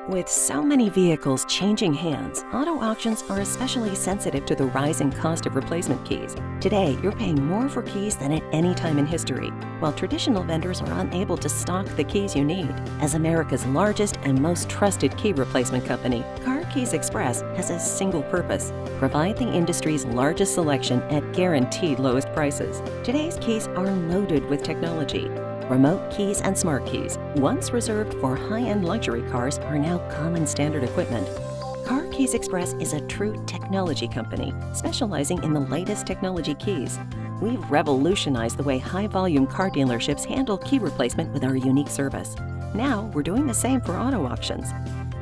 With so many vehicles changing hands, auto auctions are especially sensitive to the rising cost of replacement keys. Today, you're paying more for keys than at any time in history, while traditional vendors are unable to stock the keys you need. As America's largest and most trusted key replacement company, Car Keys Express has a single purpose: provide the industry's largest selection at guaranteed lowest prices. Today's keys are loaded with technology. Remote keys and smart keys, once reserved for high-end luxury cars, are now common standard equipment. Car Keys Express is a true technology company specializing in the latest technology keys. We've revolutionized the way high-volume car dealerships handle key replacement with our unique service. Now we're doing the same for auto auctions.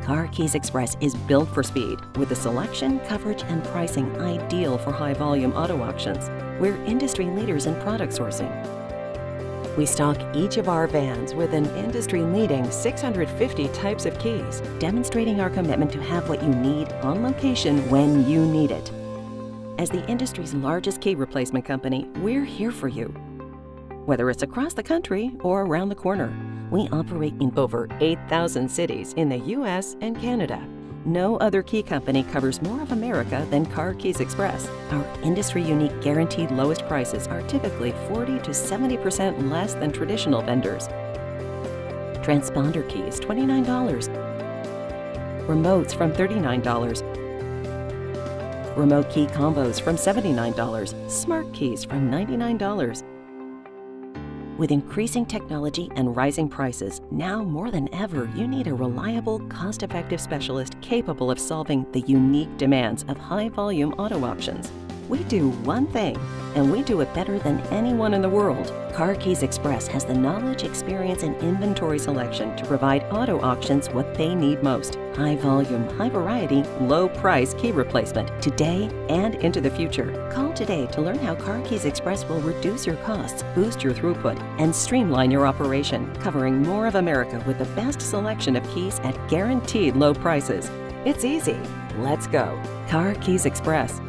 Car Keys Express is built for speed, with the selection, coverage, and pricing ideal for high-volume auto auctions. We're industry leaders in product sourcing. We stock each of our vans with an industry-leading 650 types of keys, demonstrating our commitment to have what you need on location when you need it. As the industry's largest key replacement company, we're here for you. Whether it's across the country or around the corner, we operate in over 8,000 cities in the U.S. and Canada. No other key company covers more of America than Car Keys Express. Our industry-unique guaranteed lowest prices are typically 40 to 70% less than traditional vendors. Transponder keys, $29. Remotes from $39. Remote key combos from $79. Smart keys from $99. With increasing technology and rising prices, now more than ever, you need a reliable, cost-effective specialist capable of solving the unique demands of high-volume auto auctions. We do one thing, and we do it better than anyone in the world. Car Keys Express has the knowledge, experience, and inventory selection to provide auto auctions what they need most: high volume, high variety, low price key replacement today and into the future. Call today to learn how Car Keys Express will reduce your costs, boost your throughput, and streamline your operation, covering more of America with the best selection of keys at guaranteed low prices. It's easy. Let's go. Car Keys Express.